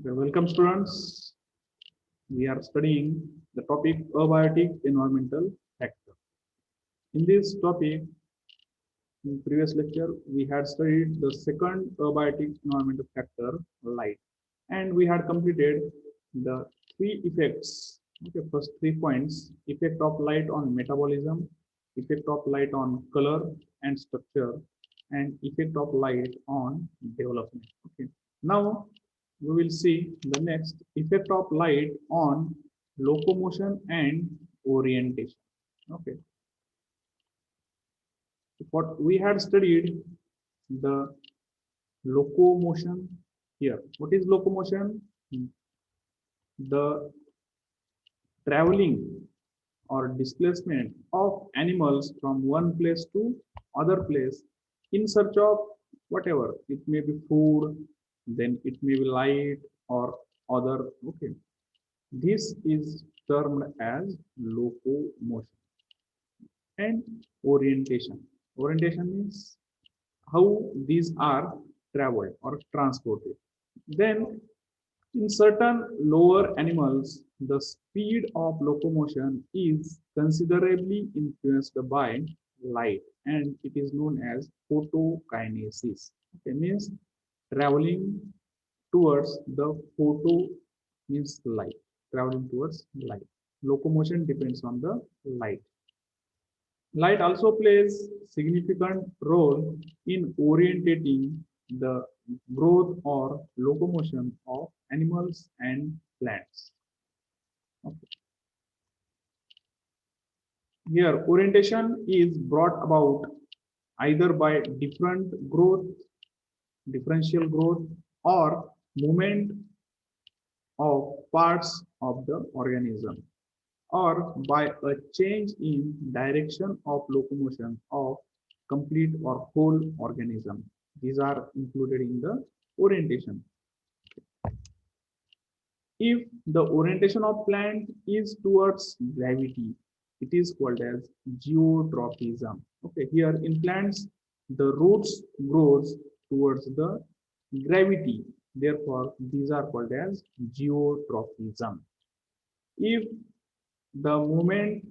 Welcome students. We are studying the topic abiotic environmental factor. In this topic, in previous lecture, we had studied the second abiotic environmental factor, light, and we had completed the three effects. Okay, first 3 points: effect of light on metabolism, effect of light on color and structure, and effect of light on development. Okay. Now we will see the next effect of light on locomotion and orientation. Okay, what we had studied the locomotion here. What is locomotion? The traveling or displacement of animals from one place to other place in search of whatever. It may be food, then it may be light or other. Okay, this is termed as locomotion. And orientation. Orientation means how these are traveled or transported. Then, in certain lower animals, the speed of locomotion is considerably influenced by light, and it is known as photokinesis. Okay, means traveling towards the photo means light, traveling towards light. Locomotion depends on the light. Light also plays significant role in orientating the growth or locomotion of animals and plants. Okay. Here, orientation is brought about either by different growth, differential growth, or movement of parts of the organism, or by a change in direction of locomotion of complete or whole organism. These are included in the orientation. If the orientation of plant is towards gravity, it is called as geotrophism. Okay, here in plants, the roots grows towards the gravity. Therefore, these are called as geotrophism. If the movement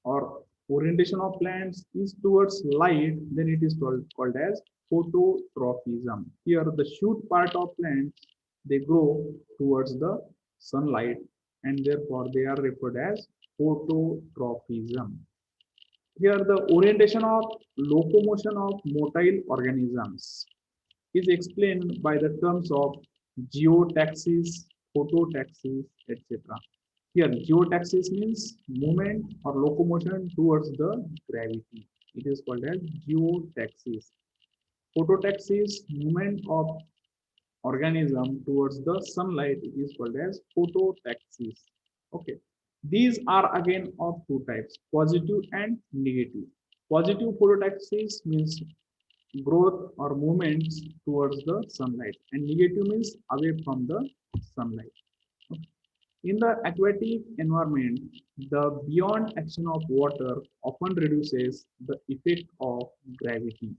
or orientation of plants is towards light, then it is called as phototrophism. Here, the shoot part of plants, they grow towards the sunlight, and therefore they are referred as phototrophism. Here, the orientation of locomotion of motile organisms is explained by the terms of geotaxis, phototaxis, etc. Here, geotaxis means movement or locomotion towards the gravity. It is called as geotaxis. Phototaxis, movement of organism towards the sunlight. It is called as phototaxis. Okay. These are again of two types, positive and negative. Positive phototaxis means growth or movements towards the sunlight, and negative means away from the sunlight. Okay. In the aquatic environment, the beyond action of water often reduces the effect of gravity,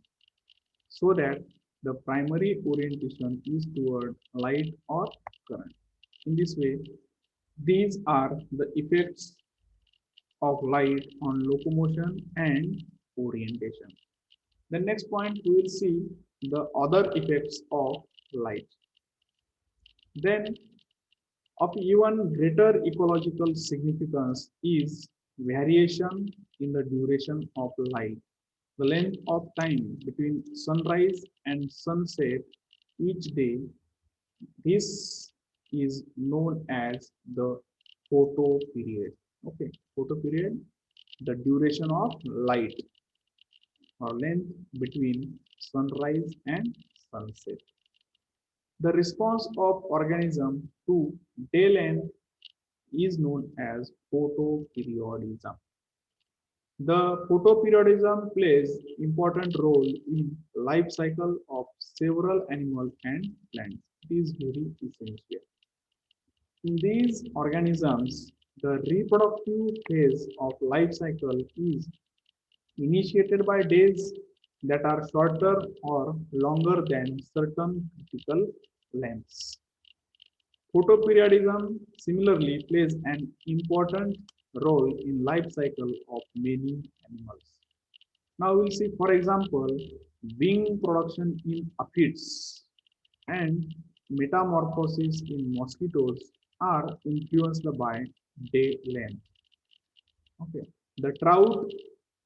so that the primary orientation is toward light or current. In this way, these are the effects of light on locomotion and orientation. The next point we will see the other effects of light. Then of even greater ecological significance is variation in the duration of light. The length of time between sunrise and sunset each day, this is known as the photo period. Okay, photo period, the duration of light or length between sunrise and sunset. The response of organism to day length is known as photoperiodism. The photoperiodism plays important role in life cycle of several animals and plants. It is very essential. In these organisms, the reproductive phase of life cycle is initiated by days that are shorter or longer than certain critical lengths. Photoperiodism similarly plays an important role in life cycle of many animals. Now we'll see, for example, wing production in aphids and metamorphosis in mosquitoes are influenced by day length. Okay, the trout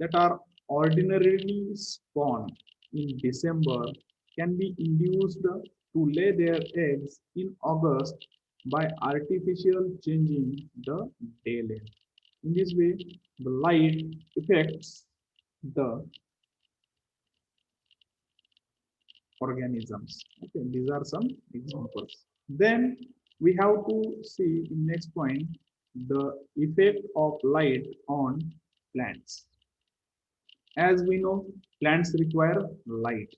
that are ordinarily spawn in December can be induced to lay their eggs in August by artificial changing the day length. In this way, the light affects the organisms. Okay, these are some examples. Then we have to see in next point the effect of light on plants. As we know, plants require light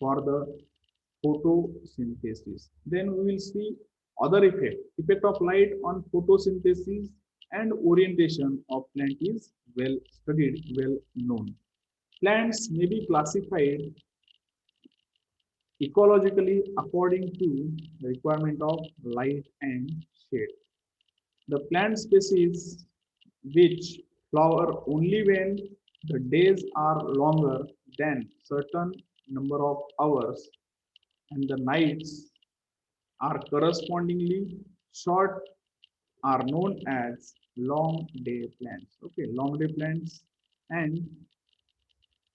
for the photosynthesis. Then we will see other effect of light on photosynthesis and orientation of plant is well studied, well known. Plants may be classified ecologically according to the requirement of light and shade. The plant species which flower only when the days are longer than certain number of hours and the nights are correspondingly short are known as long day plants. Okay, long day plants. And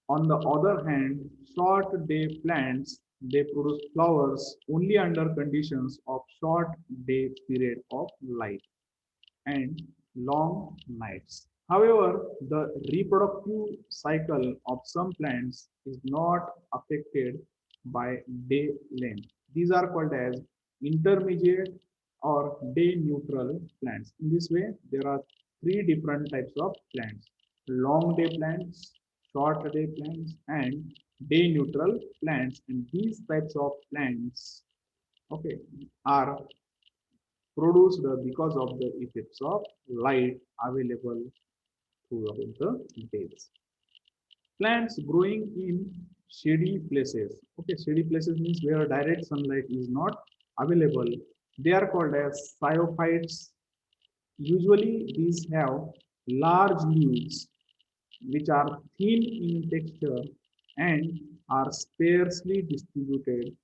on the other hand, short day plants they produce flowers only under conditions of short day period of light and long nights. However, the reproductive cycle of some plants is not affected by day length. These are called as intermediate or day neutral plants. In this way, there are three different types of plants: long day plants, short day plants, and day neutral plants. And these types of plants, okay, are produced because of the effects of light available throughout the days. Plants growing in shady places. Okay, shady places means where direct sunlight is not available. They are called as psophytes. Usually, these have large leaves which are thin in texture and are sparsely distributed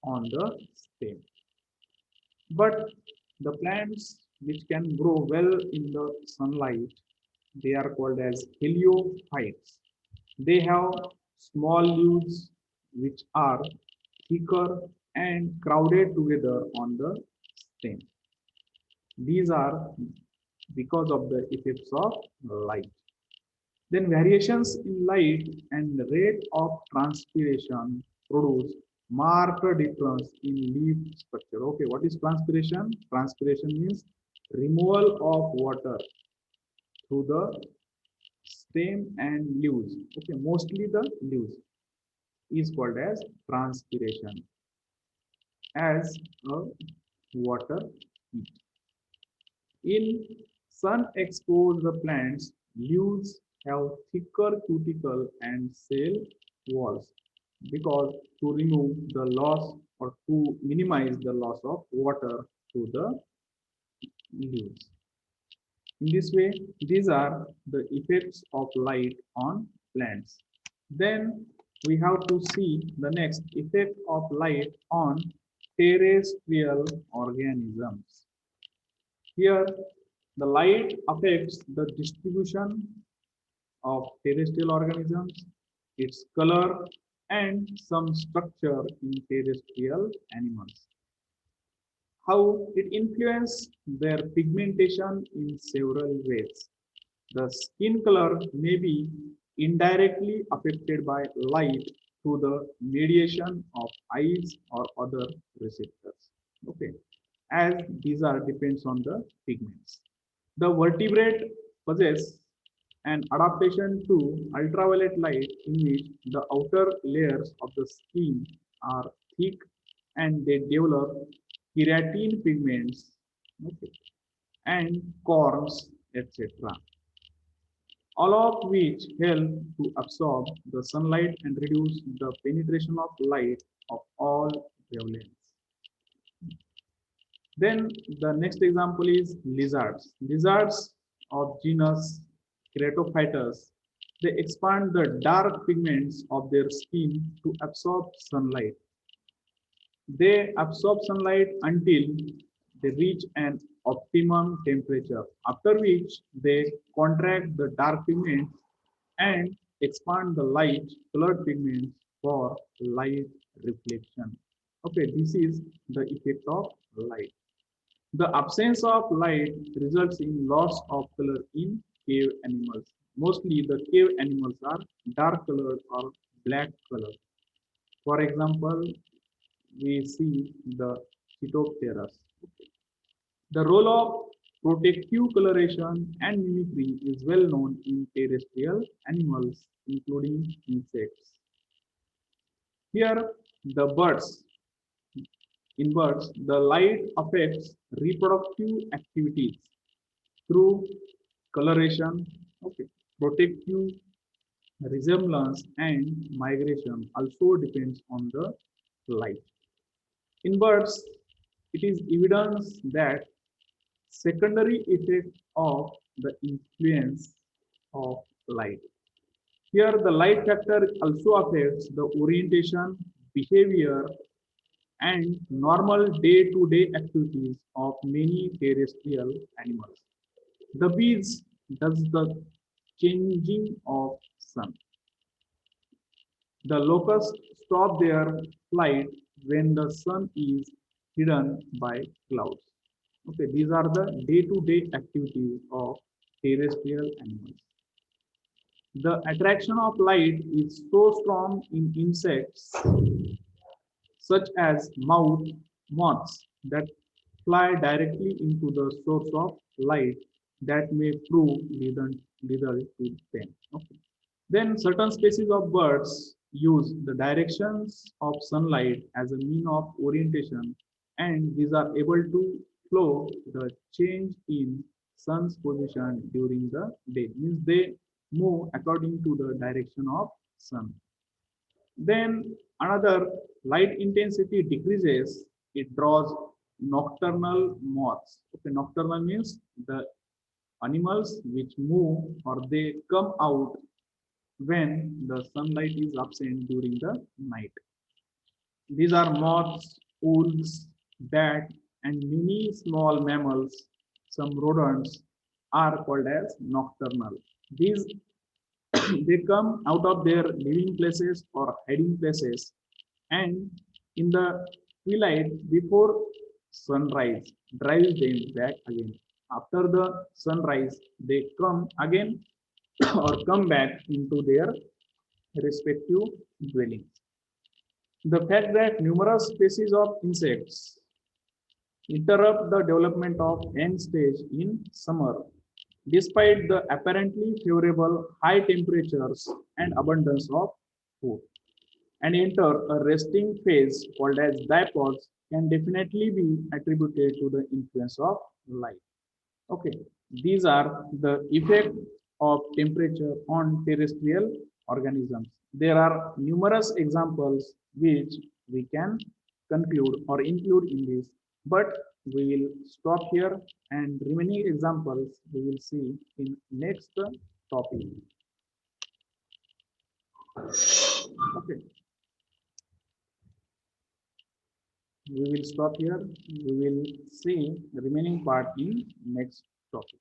on the stem. But the plants which can grow well in the sunlight, they are called as heliophytes. They have small leaves which are thicker and crowded together on the stem. These are because of the effects of light. Then variations in light and the rate of transpiration produce marked difference in leaf structure. Okay, what is transpiration? Transpiration means removal of water through the stem and leaves. Okay, mostly the leaves is called as transpiration as a water heat. In sun-exposed plants, leaves have thicker cuticle and cell walls because to remove the loss or to minimize the loss of water to the leaves. In this way, these are the effects of light on plants. Then we have to see the next effect of light on terrestrial organisms. Here, the light affects the distribution of terrestrial organisms, its color, and some structure in terrestrial animals. How it influences their pigmentation in several ways. The skin color may be indirectly affected by light through the mediation of eyes or other receptors. Okay, as these are depends on the pigments. The vertebrate possess an adaptation to ultraviolet light in which the outer layers of the skin are thick and they develop keratin pigments, okay, and corns, etc. All of which help to absorb the sunlight and reduce the penetration of light of all wavelengths. Then the next example is lizards. Lizards of genus Keratophytus, they expand the dark pigments of their skin to absorb sunlight. They absorb sunlight until they reach an optimum temperature, after which they contract the dark pigments and expand the light colored pigments for light reflection. Okay, this is the effect of light. The absence of light results in loss of color in cave animals. Mostly the cave animals are dark colored or black colored. For example, we see the Phytopteras. The role of protective coloration and mimicry is well known in terrestrial animals, including insects. Here, the birds. In birds, the light affects reproductive activities through coloration, okay, protective resemblance, and migration also depends on the light. In birds, it is evidence that secondary effect of the influence of light. Here, the light factor also affects the orientation, behavior, and normal day-to-day activities of many terrestrial animals. The bees does the changing of sun. The locusts stop their flight when the sun is hidden by clouds. Okay, these are the day-to-day activities of terrestrial animals. The attraction of light is so strong in insects such as moths that fly directly into the source of light that may prove lethal to them. Okay. Then certain species of birds use the directions of sunlight as a mean of orientation, and these are able to follow the change in sun's position during the day. Means they move according to the direction of sun. Then another light intensity decreases, it draws nocturnal moths. Okay, nocturnal means the animals which move or they come out when the sunlight is absent during the night. These are moths, owls, bat, and many small mammals, some rodents are called as nocturnal. These they come out of their living places or hiding places and in the twilight before sunrise drives them back again. After the sunrise, they come again or come back into their respective dwellings. The fact that numerous species of insects interrupt the development of end stage in summer, despite the apparently favorable high temperatures and abundance of food, and enter a resting phase called as diapause can definitely be attributed to the influence of light. Okay, these are the effect of temperature on terrestrial organisms. There are numerous examples which we can conclude or include in this, but we will stop here and remaining examples we will see in next topic. Okay, we will stop here. We will see the remaining part in next topic.